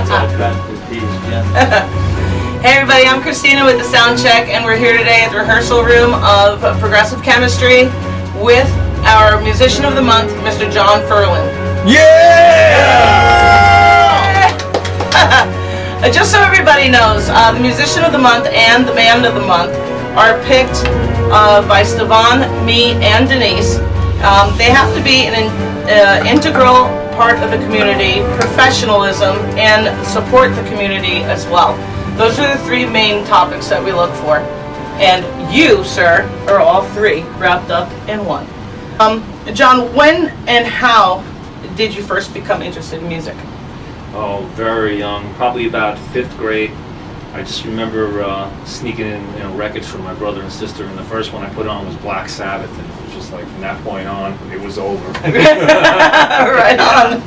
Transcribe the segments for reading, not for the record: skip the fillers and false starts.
Hey everybody, I'm Christina with the SoundCheck, and we're here today at the rehearsal room of Progressive Chemistry with our musician of the month, Mr. John Ferland. Yeah! Just so everybody knows, the musician of the month and the band of the month are picked by Stevan, me, and Denise. They have to be an integral part of the community, professionalism, and support the community as well. Those are the three main topics that we look for. And you, sir, are all three wrapped up in one. John, when and how did you first become interested in music? Oh, very young, probably about 5th grade. I just remember sneaking in records from my brother and sister, and the first one I put on was Black Sabbath, and it was just like from that point on, it was over. Right on.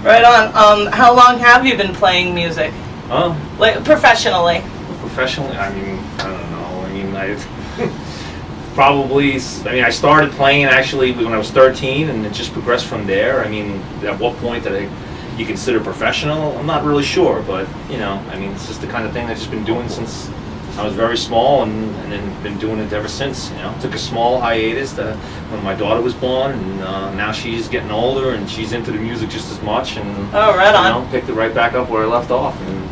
Right on. How long have you been playing music? Like professionally? Professionally? I mean, I don't know. I mean, probably, I started playing actually when I was 13, and it just progressed from there. I mean, at what point did you consider professional? I'm not really sure, but it's just the kind of thing I've just been doing since I was very small, and then been doing it ever since. Took a small hiatus when my daughter was born, and now she's getting older and she's into the music just as much, and picked it right back up where I left off, and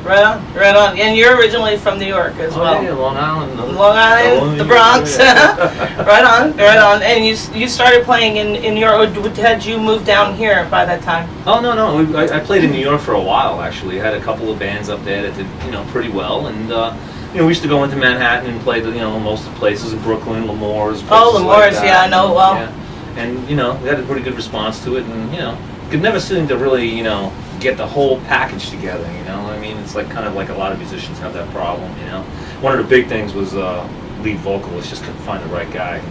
Right on, right on. And you're originally from New York as well. Yeah, Long Island. Long Island, the Bronx. Right on, right on. And you started playing in New York. Had you moved down here by that time? Oh, no. I played in New York for a while, actually. I had a couple of bands up there that did, pretty well. And, we used to go into Manhattan and play, most of the places in Brooklyn, L'Amour's. Oh, L'Amour's, yeah, I know well. Yeah. And, we had a pretty good response to it. And, could never seem to really, get the whole package together, it's like kind of like a lot of musicians have that problem, One of the big things was lead vocalist just couldn't find the right guy.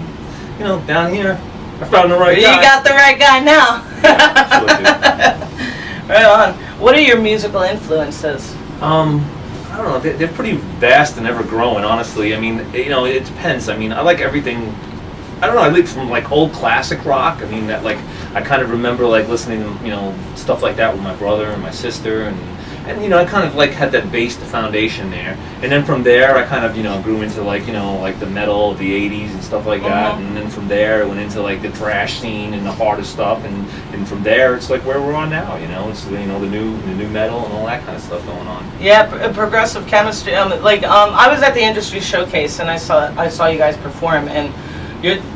And, down here, I found the right guy. You got the right guy now. Yeah, right on. What are your musical influences? I don't know. They're pretty vast and ever growing, honestly. I mean, it depends. I mean, I like everything. I don't know. I like from like old classic rock. I mean, that like I kind of remember like listening to stuff like that with my brother and my sister, and I kind of like had that base, the foundation there. And then from there, I kind of grew into like like the metal of the '80s and stuff like that. And then from there, I went into like the thrash scene and the harder stuff. And from there, it's like where we're on now. It's the new metal and all that kind of stuff going on. Yeah, Progressive Chemistry. I was at the industry showcase and I saw you guys perform, and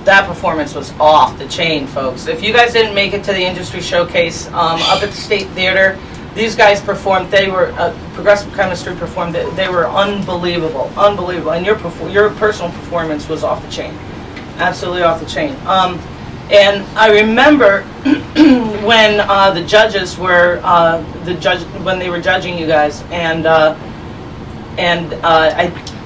that performance was off the chain, folks. If you guys didn't make it to the industry showcase up at the State Theater, these guys performed. They were Progressive Chemistry performed. They were unbelievable, unbelievable. And your personal performance was off the chain, absolutely off the chain. And I remember when the judges were when they were judging you guys, and I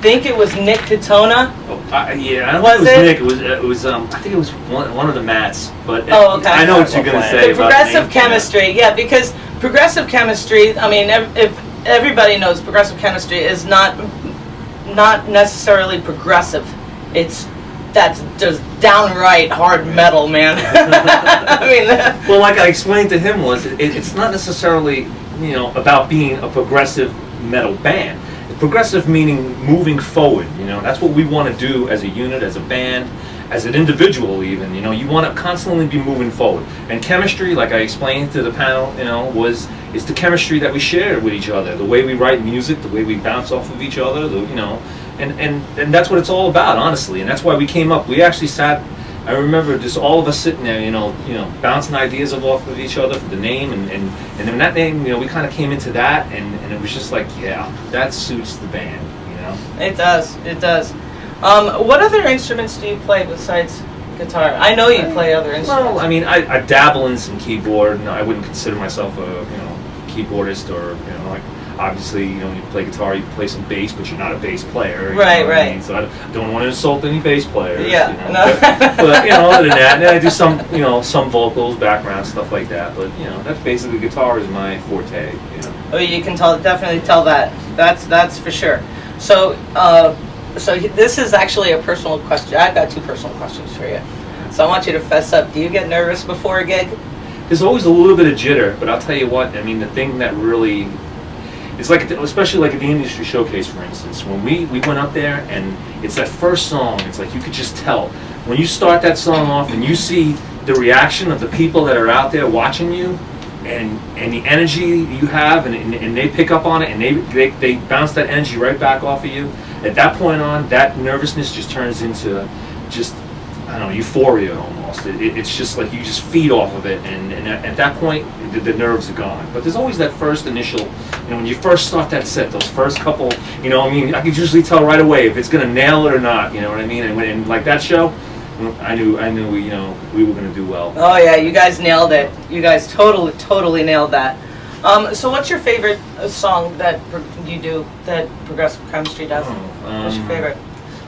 think it was Nick Katona. Yeah, I don't think it was Nick. It was I think it was one of the Mats. But okay. I know what you're going to say. The Progressive Chemistry, yeah, because Progressive Chemistry. I mean, if everybody knows, Progressive Chemistry is not necessarily progressive. That's just downright hard metal, man. I mean, well, like I explained to him, it's not necessarily about being a progressive metal band. Progressive meaning moving forward, that's what we want to do as a unit, as a band, as an individual even, you want to constantly be moving forward. And chemistry, like I explained to the panel, is the chemistry that we share with each other, the way we write music, the way we bounce off of each other, and that's what it's all about, honestly. And that's why we came up. We actually sat, I remember just all of us sitting there, bouncing ideas off of each other for the name, and then that name, we kind of came into that, and it was just like, yeah, that suits the band, It does, it does. What other instruments do you play besides guitar? I know you play other instruments. Well, I mean, I dabble in some keyboard, and I wouldn't consider myself a, keyboardist, or, like, obviously, you play guitar, you play some bass, but you're not a bass player. Right. I mean? So I don't want to insult any bass players. Yeah. But other than that, and then I do some vocals, background stuff like that. But that's basically guitar is my forte. Oh, you can definitely tell that. That's for sure. So this is actually a personal question. I've got 2 personal questions for you. So I want you to fess up. Do you get nervous before a gig? there's always a little bit of jitter, but I'll tell you what, I mean, the thing that really, it's like, especially like at the industry showcase, for instance, when we went up there and it's that first song, it's like you could just tell. When you start that song off and you see the reaction of the people that are out there watching you, and the energy you have, and they pick up on it, and they bounce that energy right back off of you, at that point on, that nervousness just turns into just, I don't know, euphoria almost. It's just like you just feed off of it, and at that point, the nerves are gone. But there's always that first initial, when you first start that set, those first couple, I mean, I could usually tell right away if it's going to nail it or not, you know what I mean? And like that show, I knew we were going to do well. Oh yeah, you guys nailed it. You guys totally nailed that. So what's your favorite song that you do that Progressive Chemistry does? What's your favorite?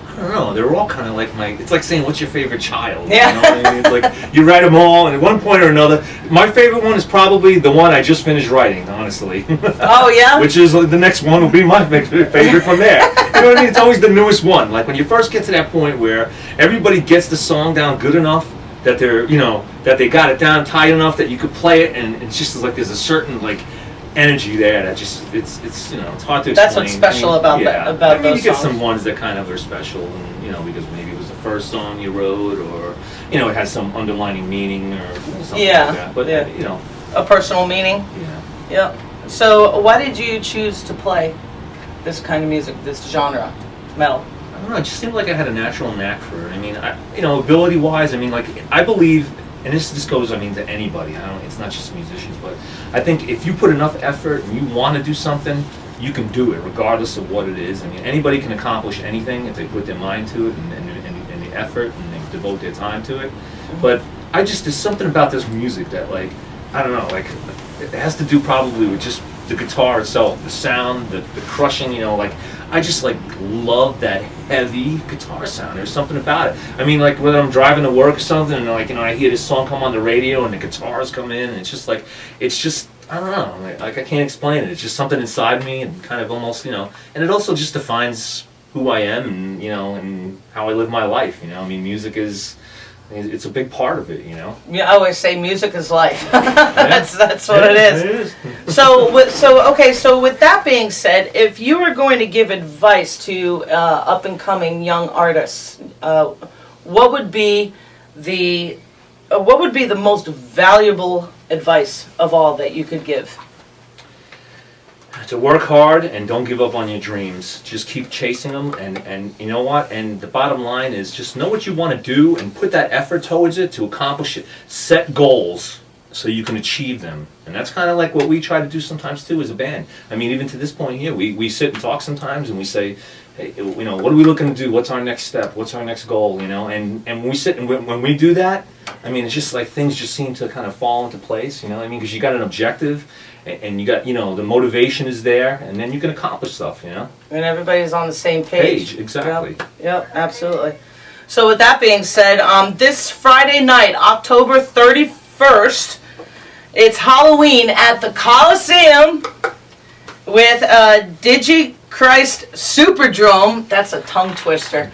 I don't know. They're all kind of like it's like saying, what's your favorite child? Yeah. You know what I mean? It's like you write them all, and at one point or another, my favorite one is probably the one I just finished writing, honestly. Oh, yeah? Which is the next one will be my favorite from there. You know what I mean? It's always the newest one. Like when you first get to that point where everybody gets the song down good enough that they're, that they got it down tight enough that you could play it, and it's just like there's a certain energy there that just it's hard to explain. That's what's special about those those you get songs. some ones that kind of are special, and because maybe it was the first song you wrote, or it has some underlining meaning or something like that. But a personal meaning. Yeah. So why did you choose to play this kind of music, this genre, metal? I don't know. It just seemed like I had a natural knack for it. I mean, ability-wise, I mean, I believe. And this goes, to anybody. It's not just musicians, but I think if you put enough effort and you want to do something, you can do it, regardless of what it is. I mean, anybody can accomplish anything if they put their mind to it and the effort and they devote their time to it. But there's something about this music that, I don't know, it has to do probably with just the guitar itself, the sound, the crushing, I just love that heavy guitar sound. There's something about it. I mean, whether I'm driving to work or something, and I hear this song come on the radio and the guitars come in, and it's just I don't know, I can't explain it. It's just something inside me, and kind of almost, and it also just defines who I am, and and how I live my life. I mean, music it's a big part of it, Yeah, I always say music is life. That's what it is. It is. So with that being said, if you were going to give advice to up and coming young artists, what would be the most valuable advice of all that you could give? To work hard and don't give up on your dreams. Just keep chasing them, and you know what? And the bottom line is just know what you want to do and put that effort towards it to accomplish it. Set goals so you can achieve them. And that's kind of like what we try to do sometimes too as a band. I mean, even to this point here, we sit and talk sometimes and we say, hey, what are we looking to do? What's our next step? What's our next goal? And when we sit and when we do that, I mean, it's just like things just seem to kind of fall into place, because you got an objective, and you got, the motivation is there, and then you can accomplish stuff, And everybody's on the same page. Exactly. Yep, absolutely. So with that being said, this Friday night, October 31st, it's Halloween at the Coliseum with DigiChrist Superdrome. That's a tongue twister.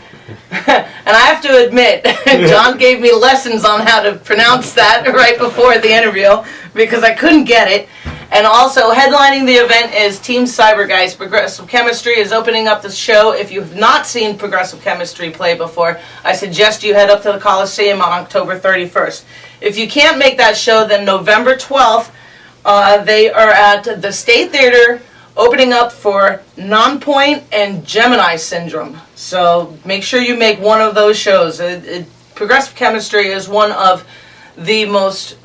And I have to admit, John gave me lessons on how to pronounce that right before the interview because I couldn't get it. And also headlining the event is Team Cybergeist. Progressive Chemistry is opening up the show. If you've not seen Progressive Chemistry play before, I suggest you head up to the Coliseum on October 31st. If you can't make that show, then November 12th, they are at the State Theater opening up for Nonpoint and Gemini Syndrome. So make sure you make one of those shows. Progressive Chemistry is one of the most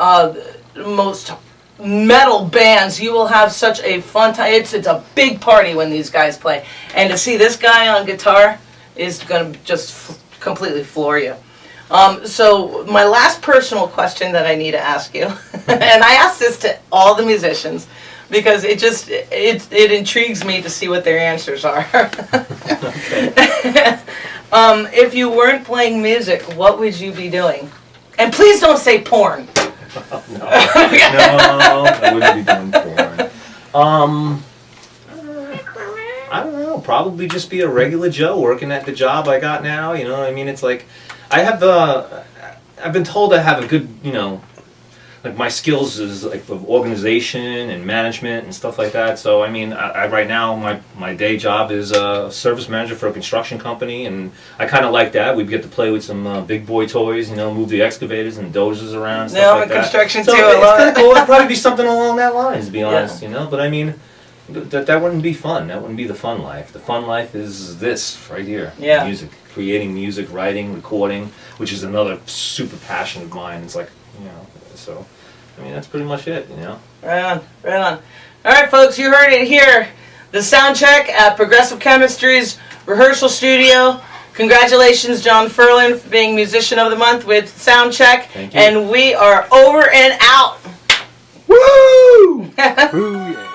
metal bands. You will have such a fun time. It's a big party when these guys play. And to see this guy on guitar is going to just completely floor you. So my last personal question that I need to ask you, and I ask this to all the musicians, because it intrigues me to see what their answers are. If you weren't playing music, what would you be doing? And please don't say porn. No, I wouldn't be doing porn. I don't know. Probably just be a regular Joe working at the job I got now. It's like I've been told I have a like my skills is like of organization and management and stuff like that. So I mean, I right now my day job is a service manager for a construction company, and I kind of like that. We get to play with some big boy toys, you know, move the excavators and dozers around and stuff like that. Construction So too. it's kind of cool. It'd probably be something along that lines, to be honest, Yeah. you know. But I mean, that wouldn't be fun. That wouldn't be the fun life. The fun life is this right here. Yeah. Music, creating music, writing, recording, which is another super passion of mine. It's like, you know, so. I mean, that's pretty much it, you know. Right on, right on. All right, folks, you heard it here. The SoundCheck at Progressive Chemistry's rehearsal studio. Congratulations, John Ferland, for being Musician of the Month with SoundCheck. Thank you. And we are over and out. Woo! Ooh, yeah.